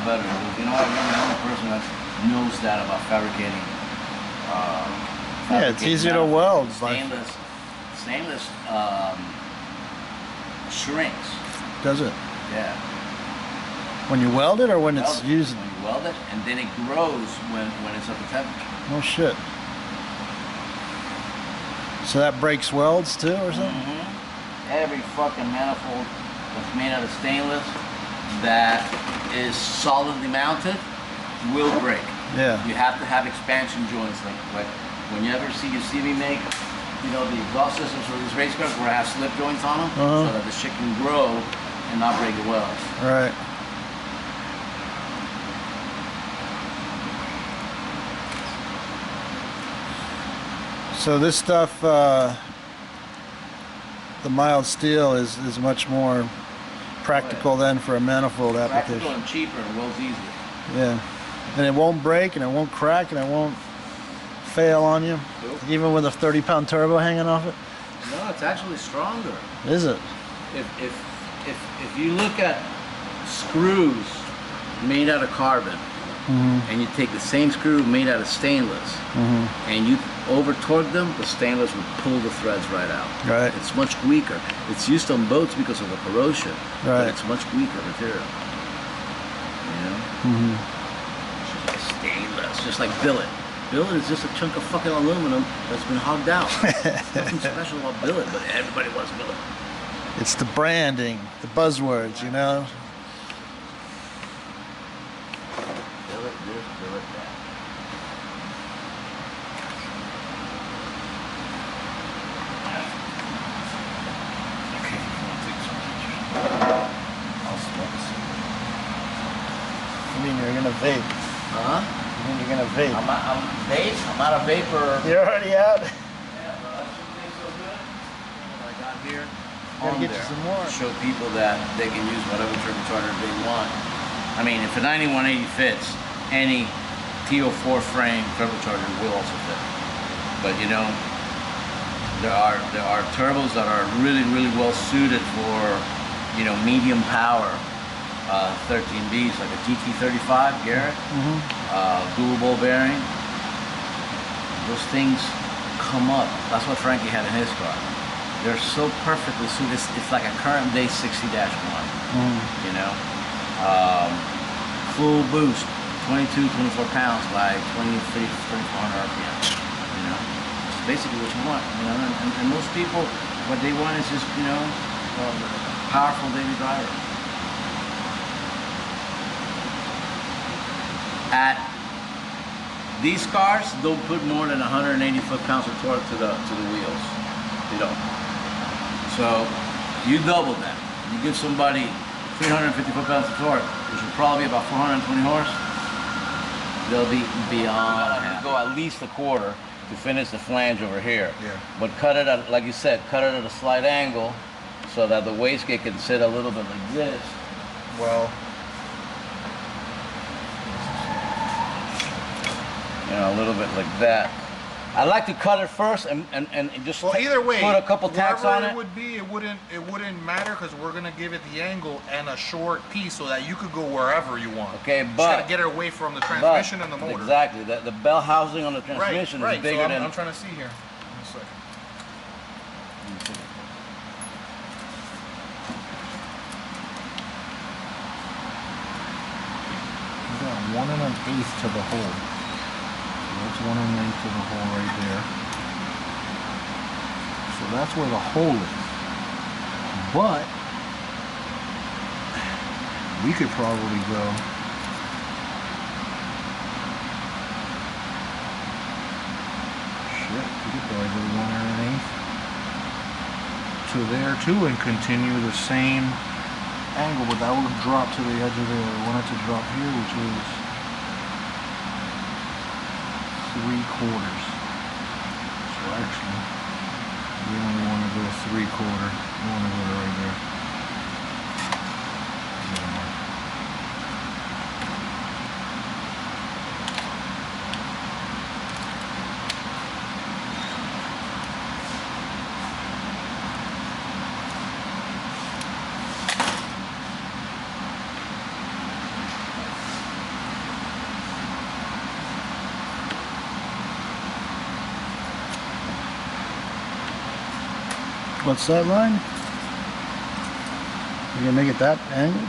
better. You know, I'm the only person that knows that about fabricating. Yeah, it's easier to weld. Stainless shrinks. Does it? Yeah. When you weld it or when it's used? When you weld it, and then it grows when it's at the temperature. No shit. So that breaks welds too or something? Mm-hmm. Every fucking manifold that's made out of stainless that is solidly mounted will break. Yeah. You have to have expansion joints like when you see me make, you know, the exhaust systems for these race cars where I have slip joints on them so that the shit can grow and not break the welds. Right. So this stuff, the mild steel is much more practical than for a manifold application. Practical and cheaper and welds easier. Yeah. And it won't break and it won't crack and it won't fail on you, even with a 30-pound turbo hanging off it? No, it's actually stronger. Is it? If you look at screws made out of carbon, and you take the same screw made out of stainless, and you over torque them, the stainless would pull the threads right out. Right. It's much weaker. It's used on boats because of the corrosion, but it's much weaker material. You know? It's just like stainless, just like billet. Billet is just a chunk of fucking aluminum that's been hogged out. Nothing special about billet, but everybody wants billet. It's the branding, the buzzwords, you know? Billet this, billet that. Okay, I'll take some pictures. I'll smoke a cigarette. I mean, you're gonna vape. Huh? I mean, you're gonna vape. I'm vape? I'm out of vapor. You're already out? Yeah, but that shouldn't taste so good. What I got here. Gotta get you some more. Show people that they can use whatever turbocharger they want. I mean, if a 9180 fits, any TO4 frame turbocharger will also fit. But you know, there are turbos that are really well suited for, you know, medium power 13Bs, like a GT35 Garrett, dual ball bearing. Those things come up. That's what Frankie had in his car. They're so perfectly suited. It's like a current day 60-1, you know? Full boost, 24 pounds by 2400 RPM, you know? It's basically what you want, you know? And most people, what they want is just, you know, powerful daily driver. At these cars, don't put more than 180 foot-pounds of torque to the wheels. You don't. So you double that. You give somebody 350 foot-pounds of torque, which will probably be about 420 horse. They'll be beyond. Go at least a quarter to finish the flange over here. Yeah. But cut it at, like you said, cut it at a slight angle so that the wastegate can sit a little bit like this. Well, you know, a little bit like that. I like to cut it first and just either way, put a couple tacks on it. It wouldn't matter because we're gonna give it the angle and a short piece so that you could go wherever you want. Okay, just but gotta get it away from the transmission and the motor. Exactly. The bell housing on the transmission is bigger so than. I'm trying to see here. One second. we got 1 1/8 to the hole. That's 1 1/8 to the hole right there. So that's where the hole is. But we could probably go we could probably go 1 1/8 to there too and continue the same angle, but that would drop to the edge of there. I want it to drop here, which is 3/4. So actually, we only want to go 3/4. We want to go right there. What's that line? You gonna make it that angled?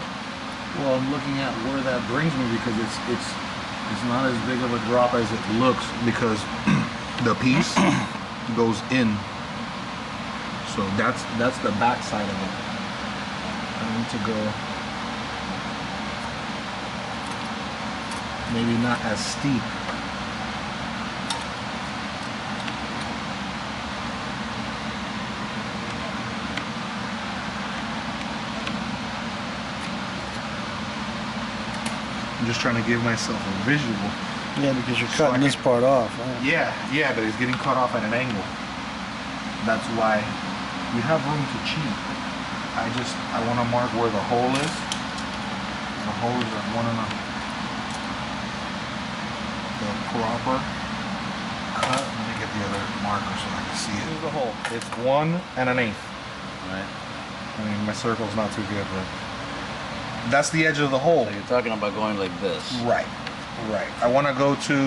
Well, I'm looking at where that brings me because it's not as big of a drop as it looks because the piece goes in. So that's the back side of it. I need to go maybe not as steep. I'm just trying to give myself a visual. Yeah, because you're So cutting I this part off. Huh? Yeah, but it's getting cut off at an angle. That's why we have room to cheat. I want to mark where the hole is. The hole is at 1.5. The proper cut. Let me get the other marker so I can see it. Here's the hole. It's 1.125. Right. I mean, my circle's not too good, but that's the edge of the hole. So you're talking about going like this. Right. I want to go to.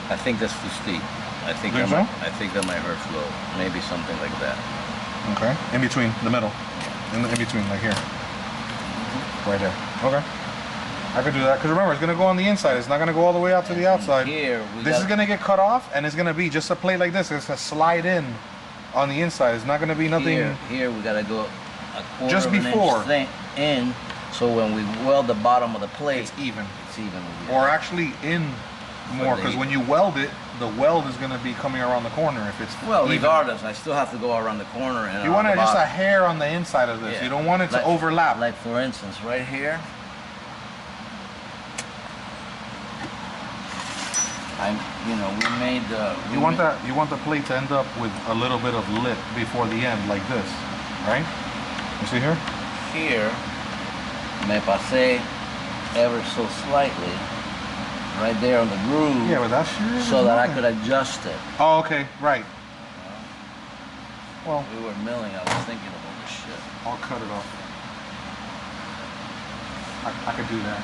I think that's too steep. I think Think that so? I think that might hurt flow. Maybe something like that. Okay. In between, the middle. In between, like here. Right there. Okay. I could do that because remember, it's gonna go on the inside. It's not gonna go all the way out to the outside. Here, This is gonna get cut off, and it's gonna be just a plate like this. It's gonna slide in on the inside. It's not gonna be nothing. Here we gotta go a quarter Just of an before. inch in, so when we weld the bottom of the plate, It's even. it's even. Or actually in more, because when you weld it, the weld is gonna be coming around the corner if it's well, even. regardless, I still have to go around the corner and You want it just a hair on the inside of this. Yeah. You don't want it to Like- overlap. Like for instance, right here. We made the. You want the plate to end up with a little bit of lip before the end, like this, right? You see here? Here, me pasé ever so slightly, right there on the groove, Yeah, but that's sure. so that I could adjust it. Oh, okay, right. Well, We were milling. I was thinking about this shit. I'll cut it off. I could do that.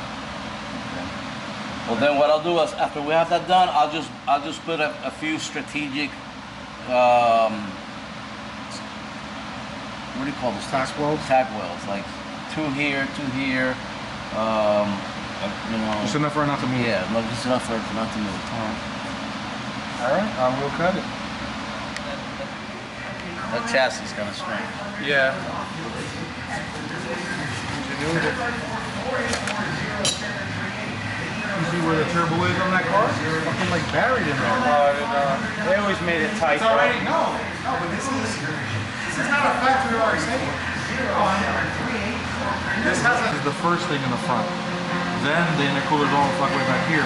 Well, then what I'll do is after we have that done, I'll just put a few strategic. What do you call this? Tack welds? Tack welds, like two here. Just enough for it not to move. Yeah, no, just enough for it not to move. All right, I will cut it. That chassis is kind of strange. Yeah. You see where the turbo is on that car? It's fucking like buried in there. They always made it tight. It's already no, but this is not a factory RX8. This has This is the first thing in the front. Then the intercooler's all the fuck way back here.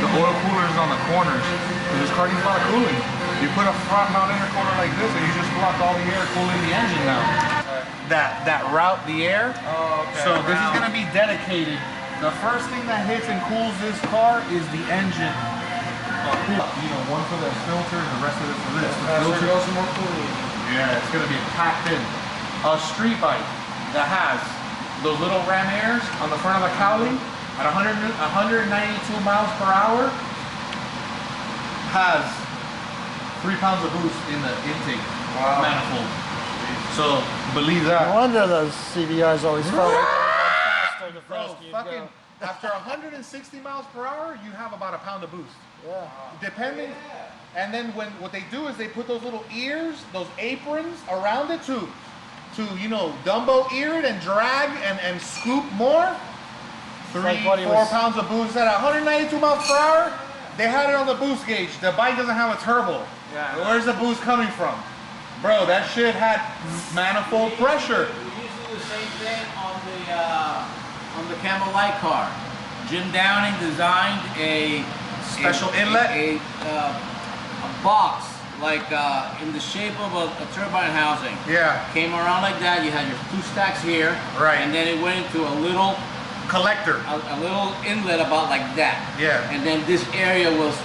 The oil cooler is on the corners. Because this car needs a lot of cooling. You put a front mount intercooler like this and you just block all the air cooling the engine now. That route the air. Oh, okay. So this is gonna be dedicated. The first thing that hits and cools this car is the engine. One for the filter and the rest of it for this. The filter goes some more cooling. Yeah, it's gonna be packed in. A street bike that has those little ram airs on the front of the cowling at 192 miles per hour has 3 pounds of boost in the intake manifold. So believe No that. wonder those CVRs always felt like they were going faster the Bro, faster you fucking go. after 160 miles per hour, you have about a pound of boost. Yeah. Depending. And then what they do is they put those little ears, those aprons around it to Dumbo ear it and drag and scoop more. 3, like what he 4 was- pounds of boost at 192 miles per hour. They had it on the boost gauge. The bike doesn't have a turbo. Yeah. Where's the boost coming from? Bro, that shit had manifold pressure. We used to do the same thing on the Camel Light car. Jim Downing designed a Special inlet? a box like in the shape of a turbine housing. Yeah. Came around like that. You had your 2 stacks here, Right. and then it went into a little Collector. inlet about like that. Yeah. And then this area was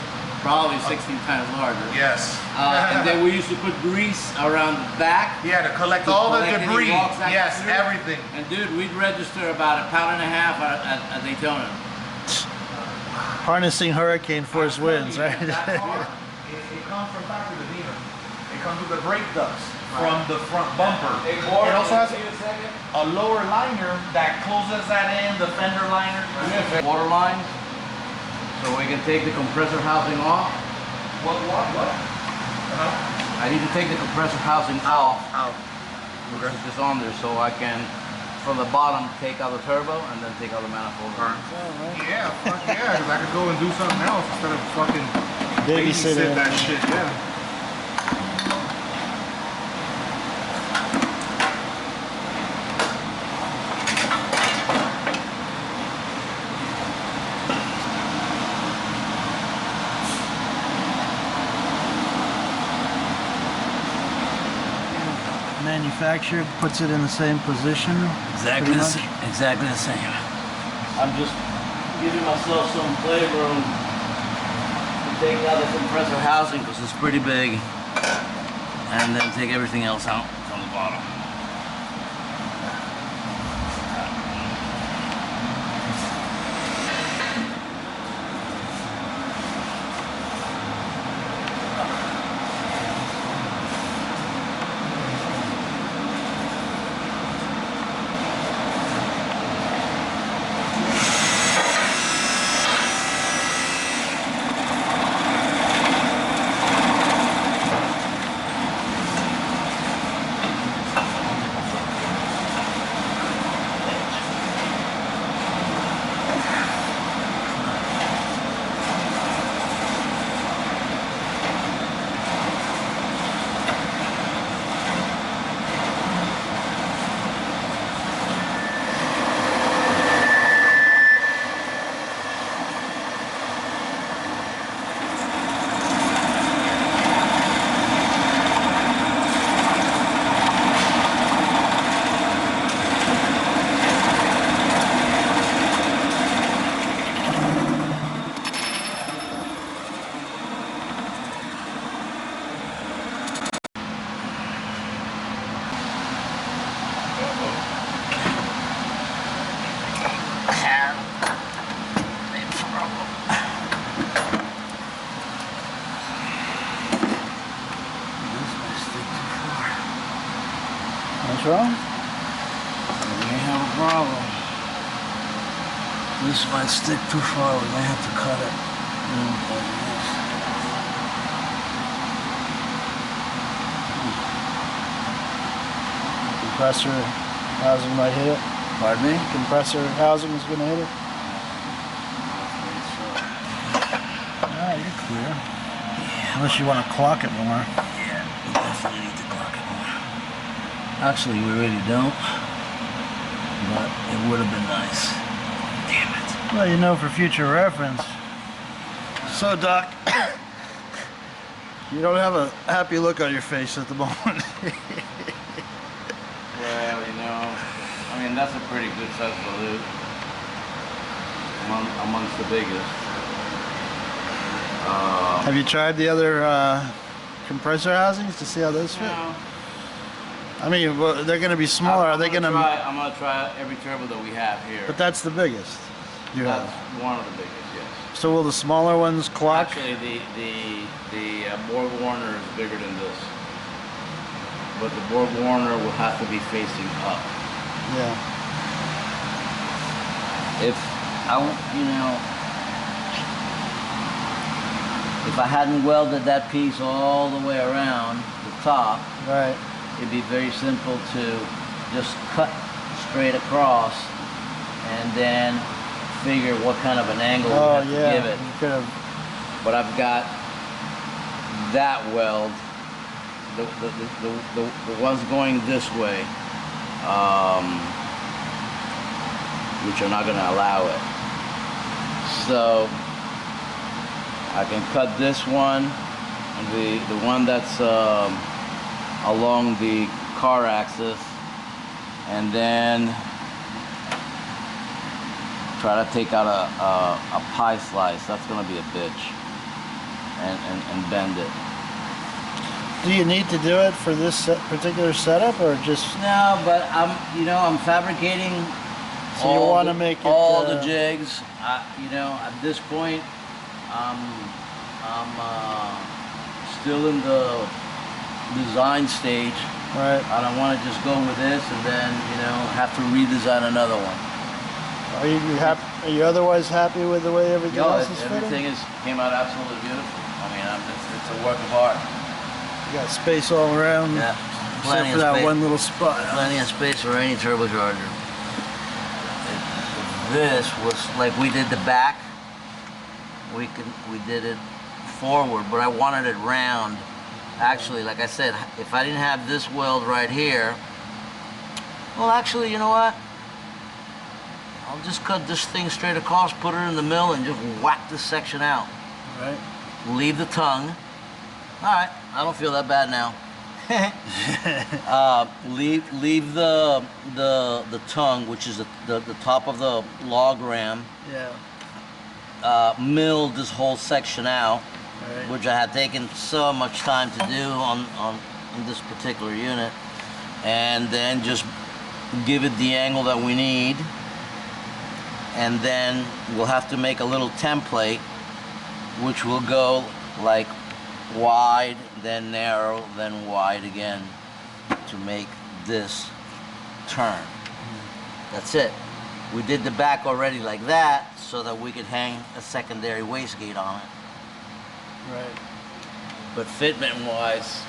probably 16 times larger. Yes. And then we used to put grease around the back. Yeah, to collect to all the collect any debris. rocks that Yes, through. everything. And dude, we'd register about 1.5 pounds at Daytona. Harnessing hurricane force winds, right? That car, it comes from back to the dealer. It comes with the brake ducts from the front bumper. It also has a lower liner that closes that in, the fender liner. Water line, so we can take the compressor housing off. What? I need to take the compressor housing out. Because it's just on there, so I can, from the bottom, take out the turbo and then take out the manifold. Yeah, fuck yeah, because I could go and do something else instead of fucking babysit that shit, yeah. Manufacturer puts it in the same position. Exactly the same. I'm just giving myself some playroom to take out the compressor housing because it's pretty big, and then take everything else out from the bottom. What's wrong? We may have a problem. This might stick too far. We may have to cut it. Compressor housing might hit it. Pardon me? Compressor housing is going to hit it. Ah, you're clear. Yeah. Unless you want to clock it more. Yeah, we definitely need to clock it more. Actually, we really don't. But it would have been nice. Damn it. Well, you know, for future reference. So, Doc, you don't have a happy look on your face at the moment. Well, you know, I mean, that's a pretty good size balloon. Amongst the biggest. Have you tried the other compressor housings to see how those fit? No. I mean, well, they're going to be smaller. Are they going to? I'm gonna try every turbo that we have here. But that's the biggest. You That's have. one of the biggest, yes. So will the smaller ones clock? Actually, the Borg Warner is bigger than this, but the Borg Warner will have to be facing up. Yeah. If if I hadn't welded that piece all the way around the top, Right. it'd be very simple to just cut straight across and then figure what kind of an angle we Oh have to yeah. give it. You could have. But I've got that weld, the ones going this way, which are not going to allow it. So I can cut this one, the one that's along the car axis, and then try to take out a pie slice. That's going to be a bitch. And bend it. Do you need to do it for this particular setup, or just? No, but I'm fabricating. So you want to make it all the jigs. At this point, I'm still in the design stage. Right. I don't want to just go with this and then, you know, have to redesign another one. Are you happy? Are you otherwise happy with the way everything else is Everything fitting? came out absolutely beautiful. I mean, it's a work of art. You got space all around. Yeah, Except plenty for of that space. one little spot. Plenty of space for any turbocharger. This was like we did the back. We did it forward, but I wanted it round. Actually, like I said, if I didn't have this weld right here, well, actually, you know what? I'll just cut this thing straight across, put it in the mill, and just whack this section out. Right. Leave the tongue. All right, I don't feel that bad now. Leave the tongue, which is the top of the log ram. Yeah. Milled this whole section out, Right. which I had taken so much time to do on this particular unit, and then just give it the angle that we need, and then we'll have to make a little template which will go like wide, then narrow, then wide again to make this turn. That's it. We did the back already like that so that we could hang a secondary wastegate on it. Right. But fitment wise,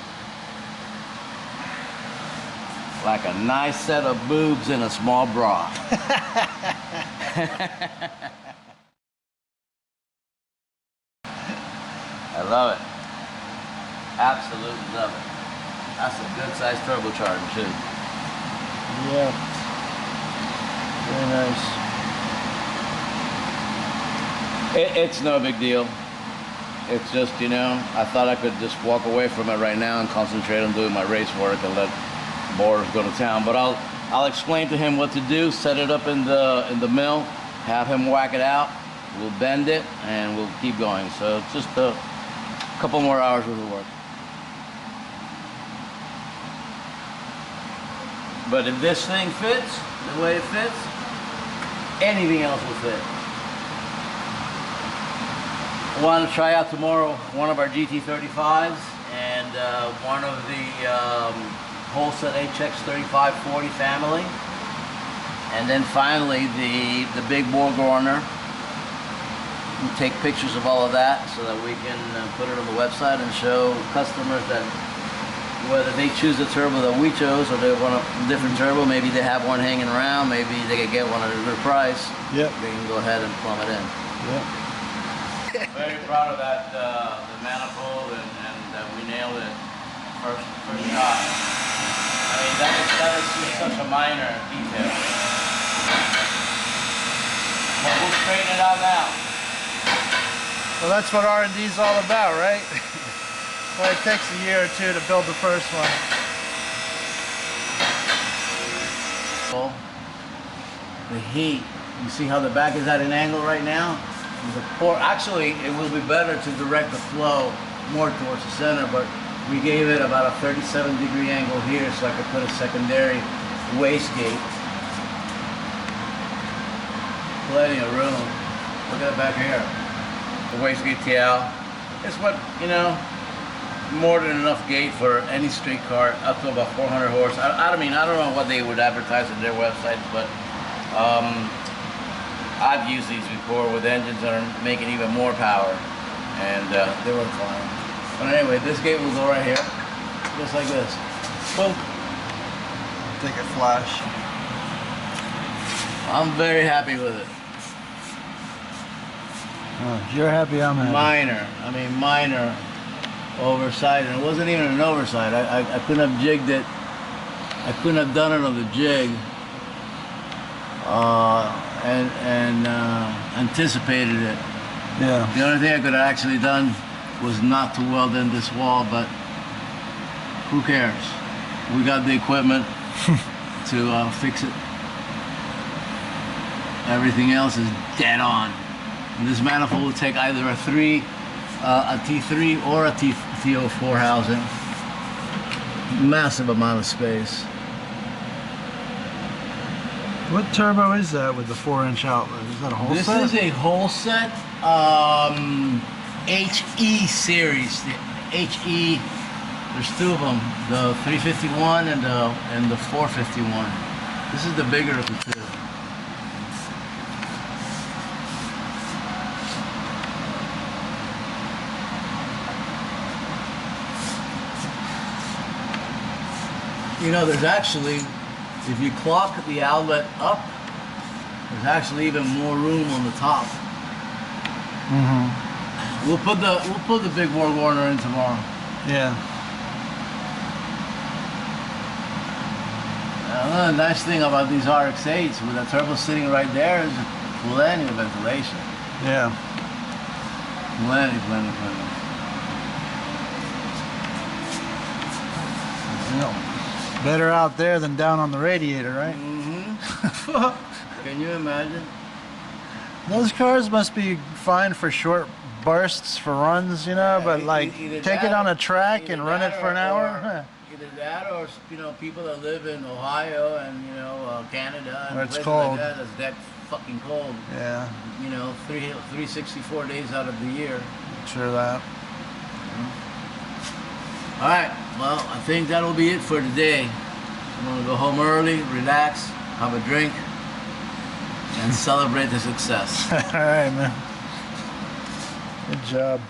like a nice set of boobs in a small bra. I love it. Absolutely love it. That's a good sized turbocharger too. Yeah. Very nice. It's no big deal. It's just, you know, I thought I could just walk away from it right now and concentrate on doing my race work and let Boris go to town. But I'll explain to him what to do, set it up in the mill, have him whack it out, we'll bend it, and we'll keep going. So it's just a couple more hours worth of work. But if this thing fits the way it fits, anything else will fit. I want to try out tomorrow one of our GT35s and one of the Wholeset HX3540 family, and then finally the big bore Gorner. We'll take pictures of all of that so that we can put it on the website and show customers that whether they choose the turbo that we chose or they want a different turbo, maybe they have one hanging around, maybe they could get one at a good price. Yep. They can go ahead and plumb it in. Yep. Very proud of that, the manifold, and that we nailed it first shot. I mean, that is just such a minor detail. But we'll straighten it out now. Well, that's what R&D is all about, right? Well, it takes a year or two to build the first one. The heat, you see how the back is at an angle right now? Actually, it will be better to direct the flow more towards the center, but we gave it about a 37-degree angle here so I could put a secondary wastegate. Plenty of room. Look at it back here. The wastegate TL. It's what, you know, more than enough gate for any street car up to about 400 horse. I mean, I don't know what they would advertise on their websites, but I've used these before with engines that are making even more power, and they were fine. But anyway, this gate will go right here, just like this. Boom. Take a flash. I'm very happy with it. Oh, if you're happy, I'm happy. Minor oversight, and it wasn't even an oversight. I couldn't have jigged it. I couldn't have done it on the jig. And anticipated it. Yeah. The only thing I could have actually done was not to weld in this wall, but who cares? We got the equipment to fix it. Everything else is dead on. And this manifold will take either a T3 or a T04 housing. Massive amount of space. What turbo is that with the 4-inch outlet? Is that a whole This set? is a Wholeset HE series. The HE There's two of them, the 351 and the 451. This is the bigger of the two. You know, there's actually, if you clock the outlet up, there's actually even more room on the top. Mm-hmm. We'll put the big Borg Warner in tomorrow. Yeah. Another nice thing about these RX8s with the turbo sitting right there is plenty of ventilation. Yeah. Plenty. You know, better out there than down on the radiator, right? Mm-hmm. Can you imagine? Those cars must be fine for short bursts for runs, you know, but like take it on a track and run it for an hour. Either that or, you know, people that live in Ohio and, you know, Canada and Where it's places cold. like that, it's that fucking cold. Yeah, You know, 364 days out of the year. sure that. All right, well, I think that'll be it for today. I'm gonna go home early, relax, have a drink, and celebrate the success. All right, man. Good job.